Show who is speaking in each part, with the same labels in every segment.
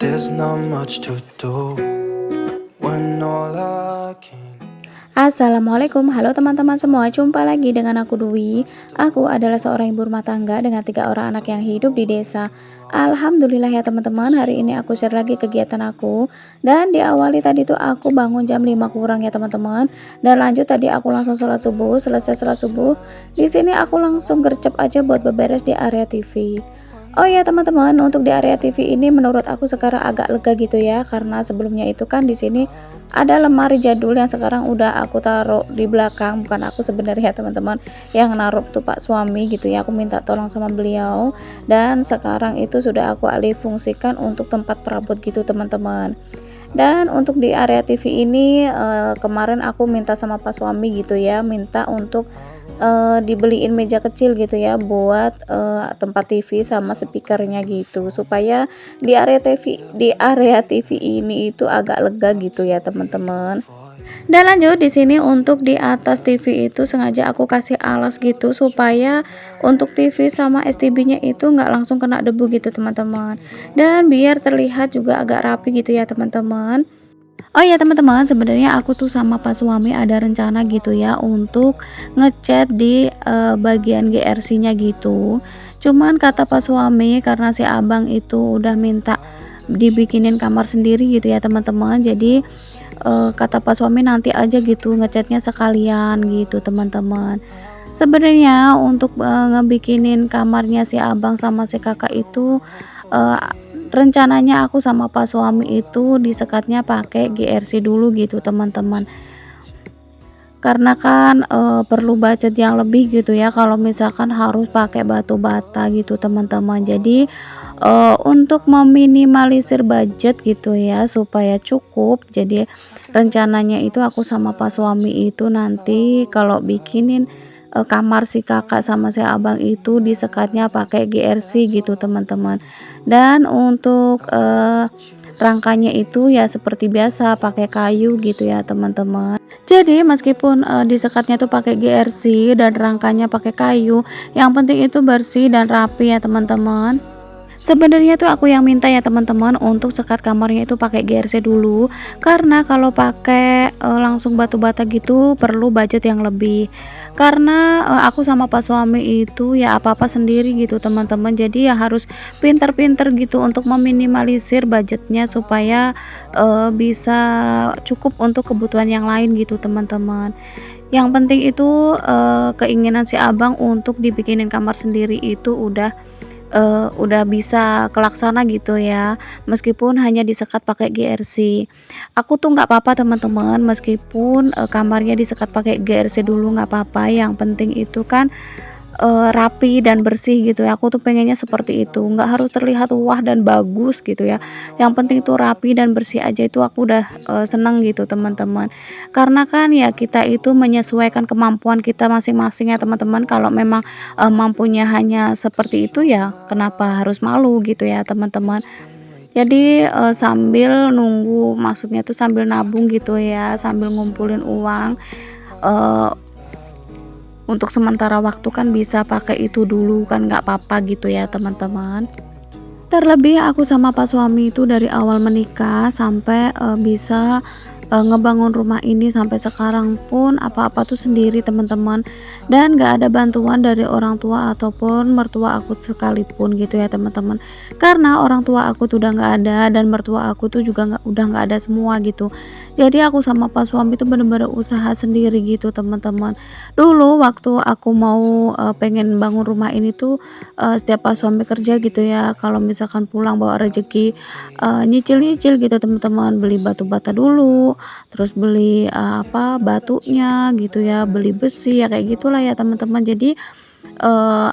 Speaker 1: there's not much to do when all I can.
Speaker 2: Assalamualaikum, halo teman-teman semua, jumpa lagi dengan aku Dwi. Aku adalah seorang ibu rumah tangga dengan 3 orang anak yang hidup di desa. Alhamdulillah ya teman-teman, hari ini aku share lagi kegiatan aku. Dan diawali tadi tuh aku bangun jam 5 kurang ya teman-teman. Dan lanjut tadi aku langsung sholat subuh, selesai sholat subuh. Di sini aku langsung gercep aja buat beberes di area TV. Oh ya teman-teman, untuk di area TV ini menurut aku sekarang agak lega gitu ya, karena sebelumnya itu kan di sini ada lemari jadul yang sekarang udah aku taruh di belakang. Bukan aku sebenarnya teman-teman yang naruh tuh Pak suami gitu ya, aku minta tolong sama beliau, dan sekarang itu sudah aku alih fungsikan untuk tempat perabot gitu teman-teman. Dan untuk di area TV ini kemarin aku minta sama Pak suami gitu ya, minta untuk dibeliin meja kecil gitu ya buat tempat TV sama speakernya gitu, supaya di area TV ini itu agak lega gitu ya teman-teman. Dan lanjut di sini untuk di atas TV itu sengaja aku kasih alas gitu supaya untuk TV sama STB-nya itu nggak langsung kena debu gitu teman-teman. Dan biar terlihat juga agak rapi gitu ya teman-teman. Oh ya teman-teman, sebenarnya aku tuh sama Pak suami ada rencana gitu ya untuk ngecat di bagian GRC-nya gitu. Cuman kata Pak suami karena si abang itu udah minta dibikinin kamar sendiri gitu ya teman-teman. Jadi kata Pak suami nanti aja gitu ngecatnya sekalian gitu teman-teman. Sebenarnya untuk ngebikinin kamarnya si abang sama si kakak itu eh, rencananya aku sama Pak suami itu disekatnya pakai GRC dulu gitu teman-teman, karena kan perlu budget yang lebih gitu ya kalau misalkan harus pakai batu bata gitu teman-teman. Jadi untuk meminimalisir budget gitu ya supaya cukup, jadi rencananya itu aku sama Pak suami itu nanti kalau bikinin kamar si kakak sama si abang itu disekatnya pakai GRC gitu teman-teman. Dan untuk rangkanya itu ya seperti biasa pakai kayu gitu ya teman-teman. Jadi meskipun disekatnya tuh pakai GRC dan rangkanya pakai kayu, yang penting itu bersih dan rapi ya teman-teman. Sebenarnya tuh aku yang minta ya teman-teman untuk sekat kamarnya itu pakai GRC dulu, karena kalau pakai langsung batu bata gitu perlu budget yang lebih. Karena aku sama Pak suami itu ya apa-apa sendiri gitu teman-teman. Jadi ya harus pinter-pinter gitu untuk meminimalisir budgetnya supaya bisa cukup untuk kebutuhan yang lain gitu teman-teman. Yang penting itu keinginan si abang untuk dibikinin kamar sendiri itu udah bisa kelaksana gitu ya, meskipun hanya disekat pakai GRC. Aku tuh nggak apa-apa teman-teman, meskipun kamarnya disekat pakai GRC dulu nggak apa-apa, yang penting itu kan rapi dan bersih gitu ya. Aku tuh pengennya seperti itu, nggak harus terlihat wah dan bagus gitu ya, yang penting tuh rapi dan bersih aja itu aku udah seneng gitu teman-teman. Karena kan ya kita itu menyesuaikan kemampuan kita masing-masing ya teman-teman. Kalau memang mampunya hanya seperti itu ya kenapa harus malu gitu ya teman-teman. Jadi sambil nunggu, maksudnya tuh sambil nabung gitu ya, sambil ngumpulin uang, eh, untuk sementara waktu kan bisa pakai itu dulu kan nggak apa-apa gitu ya teman-teman. Terlebih aku sama Pak suami itu dari awal menikah sampai bisa ngebangun rumah ini sampai sekarang pun apa-apa tuh sendiri teman-teman, dan gak ada bantuan dari orang tua ataupun mertua aku sekalipun gitu ya teman-teman. Karena orang tua aku tuh udah nggak ada dan mertua aku tuh juga udah nggak ada semua gitu. Jadi aku sama Pak suami tuh bener-bener usaha sendiri gitu teman-teman. Dulu waktu aku mau pengen bangun rumah ini tuh setiap Pak suami kerja gitu ya, kalau misalkan pulang bawa rezeki nyicil-nyicil gitu teman-teman, beli batu bata dulu, terus beli apa batunya gitu ya, beli besi ya kayak gitulah ya teman-teman. Jadi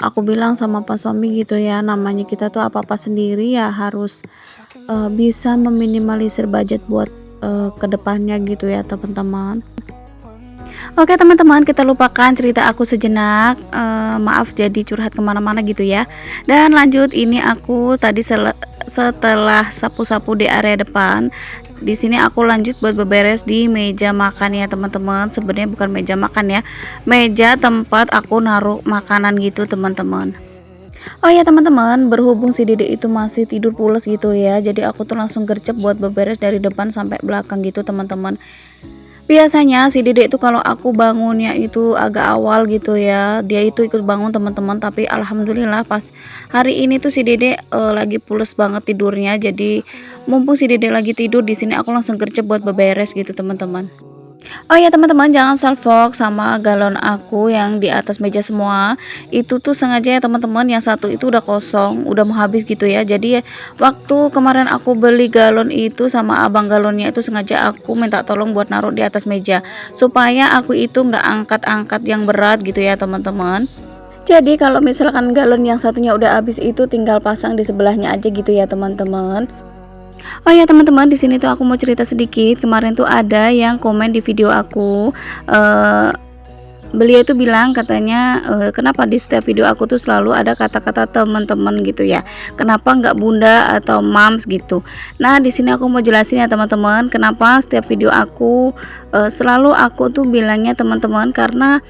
Speaker 2: aku bilang sama Pak suami gitu ya, namanya kita tuh apa-apa sendiri ya harus bisa meminimalisir budget buat kedepannya gitu ya teman-teman. Oke teman-teman, kita lupakan cerita aku sejenak. Maaf jadi curhat kemana-mana gitu ya. Dan lanjut, ini aku tadi setelah sapu-sapu di area depan, di sini aku lanjut buat beberes di meja makan ya teman-teman. Sebenarnya bukan meja makan ya, meja tempat aku naruh makanan gitu teman-teman. Oh ya teman-teman, berhubung si Dede itu masih tidur pules gitu ya, jadi aku tuh langsung gercep buat beberes dari depan sampai belakang gitu teman-teman. Biasanya si Dede itu kalau aku bangunnya itu agak awal gitu ya, dia itu ikut bangun teman-teman, tapi alhamdulillah pas hari ini tuh si Dede lagi pules banget tidurnya. Jadi mumpung si Dede lagi tidur di sini aku langsung gercep buat beberes gitu teman-teman. Oh ya teman-teman, jangan salfok sama galon aku yang di atas meja semua. Itu tuh sengaja ya teman-teman, yang satu itu udah kosong, udah mau habis gitu ya. Jadi waktu kemarin aku beli galon itu sama abang galonnya itu sengaja aku minta tolong buat naruh di atas meja supaya aku itu nggak angkat-angkat yang berat gitu ya teman-teman. Jadi kalau misalkan galon yang satunya udah habis itu tinggal pasang di sebelahnya aja gitu ya teman-teman. Oh ya teman-teman, di sini tuh aku mau cerita sedikit. Kemarin tuh ada yang komen di video aku. eh Beliau itu bilang katanya, kenapa di setiap video aku tuh selalu ada kata-kata teman-teman gitu ya. Kenapa nggak bunda atau mams gitu. Nah, di sini aku mau jelasin ya teman-teman, kenapa setiap video aku selalu aku tuh bilangnya teman-teman, karena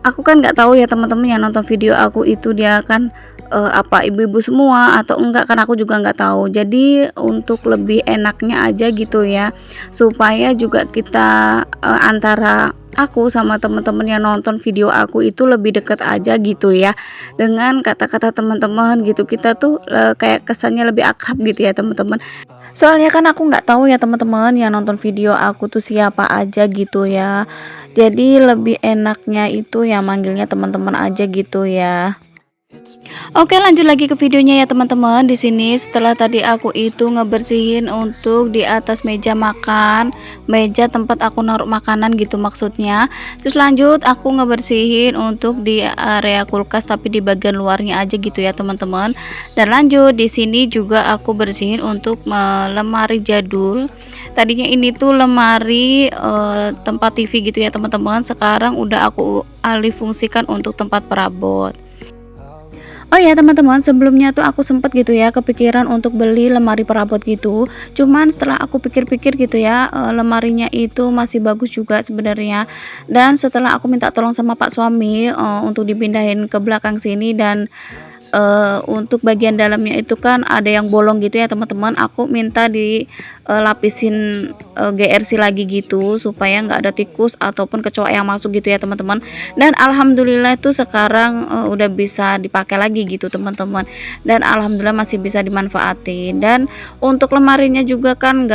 Speaker 2: aku kan nggak tahu ya teman-teman yang nonton video aku itu dia kan apa ibu-ibu semua atau enggak, kan aku juga nggak tahu. Jadi untuk lebih enaknya aja gitu ya, supaya juga kita antara aku sama teman-teman yang nonton video aku itu lebih dekat aja gitu ya, dengan kata-kata teman-teman gitu, kita tuh kayak kesannya lebih akrab gitu ya teman-teman. Soalnya kan aku nggak tahu ya teman-teman yang nonton video aku tuh siapa aja gitu ya. Jadi lebih enaknya itu ya manggilnya teman-teman aja gitu ya. Oke, lanjut lagi ke videonya ya teman-teman. Di sini setelah tadi aku itu ngebersihin untuk di atas meja makan, meja tempat aku naruh makanan gitu maksudnya. Terus lanjut aku ngebersihin untuk di area kulkas tapi di bagian luarnya aja gitu ya teman-teman. Dan lanjut di sini juga aku bersihin untuk lemari jadul. Tadinya ini tuh lemari tempat TV gitu ya teman-teman. Sekarang udah aku alih fungsikan untuk tempat perabot. Oh ya teman-teman, sebelumnya tuh aku sempet gitu ya kepikiran untuk beli lemari perabot gitu. Cuman setelah aku pikir-pikir gitu ya, lemarinya itu masih bagus juga sebenarnya. Dan setelah aku minta tolong sama Pak suami untuk dipindahin ke belakang sini, dan untuk bagian dalamnya itu kan ada yang bolong gitu ya teman-teman, aku minta di lapisin GRC lagi gitu supaya nggak ada tikus ataupun kecoa yang masuk gitu ya teman-teman. Dan alhamdulillah itu sekarang udah bisa dipakai lagi gitu teman-teman, dan alhamdulillah masih bisa dimanfaatin. Dan untuk lemarinya juga kan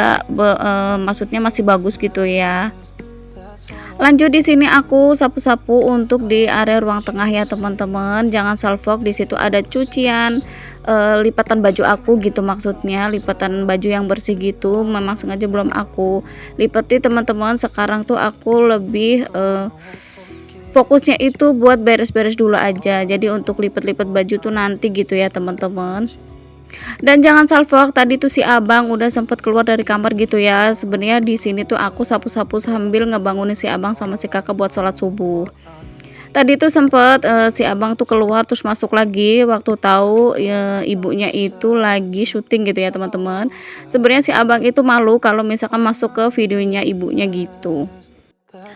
Speaker 2: maksudnya masih bagus gitu ya. Lanjut di sini aku sapu-sapu untuk di area ruang tengah ya teman-teman. Jangan salfok, di situ ada cucian lipatan baju aku gitu, maksudnya lipatan baju yang bersih gitu. Memang sengaja belum aku lipati teman-teman. Sekarang tuh aku lebih fokusnya itu buat beres-beres dulu aja. Jadi untuk lipat-lipat baju tuh nanti gitu ya teman-teman. Dan jangan salfok, tadi tuh si abang udah sempet keluar dari kamar gitu ya. Sebenarnya di sini tuh aku sapu-sapu sambil ngebangunin si abang sama si kakak buat sholat subuh. Tadi tuh sempet si abang tuh keluar terus masuk lagi waktu tahu ibunya itu lagi syuting gitu ya teman-teman. Sebenarnya si abang itu malu kalau misalkan masuk ke videonya ibunya gitu.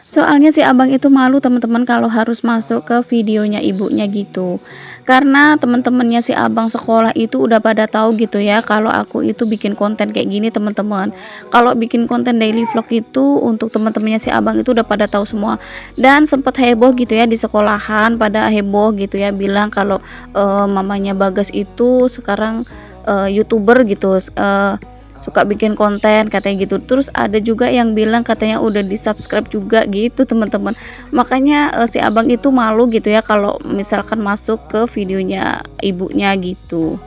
Speaker 2: Soalnya si abang itu malu teman-teman kalau harus masuk ke videonya ibunya gitu. Karena teman-temannya si abang sekolah itu udah pada tahu gitu ya kalau aku itu bikin konten kayak gini teman-teman. Kalau bikin konten daily vlog itu untuk teman-temannya si abang itu udah pada tahu semua. Dan sempat heboh gitu ya di sekolahan, pada heboh gitu ya bilang kalau mamanya Bagas itu sekarang YouTuber gitu. Suka bikin konten katanya gitu. Terus ada juga yang bilang katanya udah di subscribe juga gitu teman-teman. Makanya si abang itu malu gitu ya kalau misalkan masuk ke videonya ibunya gitu.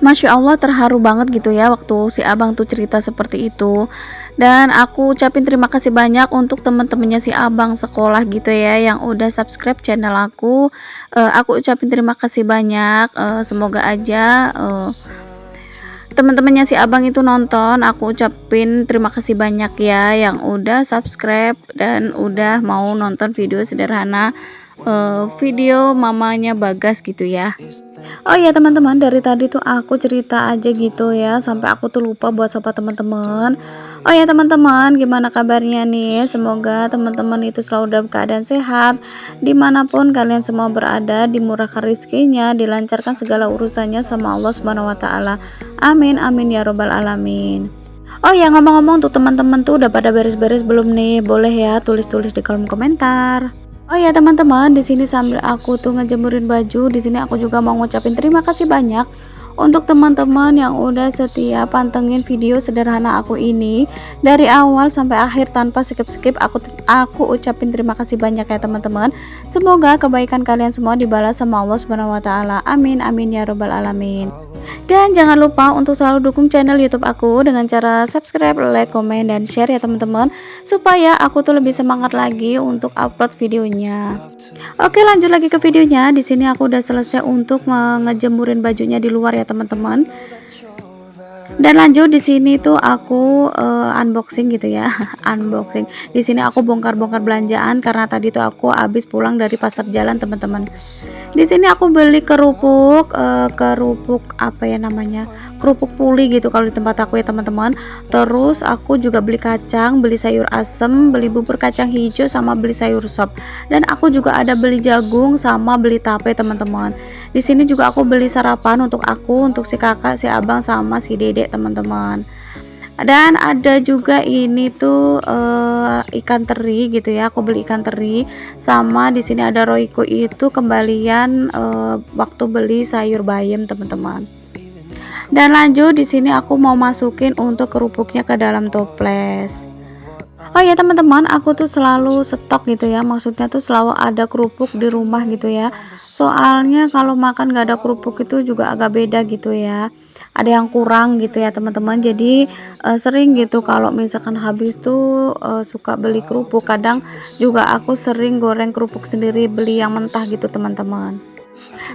Speaker 2: Masya Allah, terharu banget gitu ya waktu si abang tuh cerita seperti itu. Dan aku ucapin terima kasih banyak untuk teman-temannya si abang sekolah gitu ya yang udah subscribe channel aku. Aku ucapin terima kasih banyak. Semoga aja teman-temannya si abang itu nonton. Aku ucapin terima kasih banyak ya yang udah subscribe dan udah mau nonton video sederhana video mamanya Bagas gitu ya. Oh ya teman-teman, dari tadi tuh aku cerita aja gitu ya, sampai aku tuh lupa buat sapa teman-teman. Oh ya teman-teman, gimana kabarnya nih? Semoga teman-teman itu selalu dalam keadaan sehat, dimanapun kalian semua berada, dimurahkan rezekinya, dilancarkan segala urusannya sama Allah Subhanahu Wa Taala. Amin amin ya robbal alamin. Oh ya, ngomong-ngomong, untuk teman-teman tuh udah pada beres-beres belum nih? Boleh ya tulis-tulis di kolom komentar. Oh ya teman-teman, di sini sambil aku tuh ngejemurin baju, di sini aku juga mau ngucapin terima kasih banyak untuk teman-teman yang udah setia pantengin video sederhana aku ini dari awal sampai akhir tanpa skip-skip. Aku ucapin terima kasih banyak ya teman-teman. Semoga kebaikan kalian semua dibalas sama Allah Subhanahu wa taala. Amin amin ya robbal alamin. Dan jangan lupa untuk selalu dukung channel YouTube aku dengan cara subscribe, like, komen, dan share ya teman-teman, supaya aku tuh lebih semangat lagi untuk upload videonya. Oke, lanjut lagi ke videonya. Di sini aku udah selesai untuk ngejemurin bajunya di luar ya teman-teman. Dan lanjut di sini tuh aku unboxing gitu ya. Unboxing. Di sini aku bongkar-bongkar belanjaan karena tadi tuh aku habis pulang dari pasar jalan teman-teman. Di sini aku beli kerupuk apa ya namanya? Kerupuk puli gitu kalau di tempat aku ya teman-teman. Terus aku juga beli kacang, beli sayur asem, beli bubur kacang hijau, sama beli sayur sop. Dan aku juga ada beli jagung sama beli tape teman-teman. Di sini juga aku beli sarapan untuk aku, untuk si kakak, si abang, sama si dedek teman-teman. Dan ada juga ini tuh ikan teri gitu ya. Aku beli ikan teri, sama di sini ada Royco itu kembalian waktu beli sayur bayam teman-teman. Dan lanjut di sini aku mau masukin untuk kerupuknya ke dalam toples. Oh ya teman-teman, aku tuh selalu stok gitu ya, maksudnya tuh selalu ada kerupuk di rumah gitu ya. Soalnya kalau makan gak ada kerupuk itu juga agak beda gitu ya, ada yang kurang gitu ya teman-teman. Jadi sering gitu kalau misalkan habis tuh suka beli kerupuk. Kadang juga aku sering goreng kerupuk sendiri, beli yang mentah gitu teman-teman.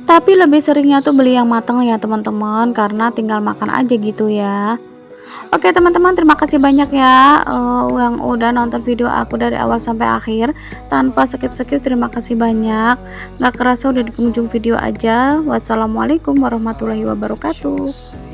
Speaker 2: Tapi lebih seringnya tuh beli yang matang ya teman-teman, karena tinggal makan aja gitu ya. Oke teman-teman, terima kasih banyak ya yang udah nonton video aku dari awal sampai akhir tanpa skip-skip. Terima kasih banyak. Gak kerasa udah di penghujung video aja. Wassalamualaikum warahmatullahi wabarakatuh.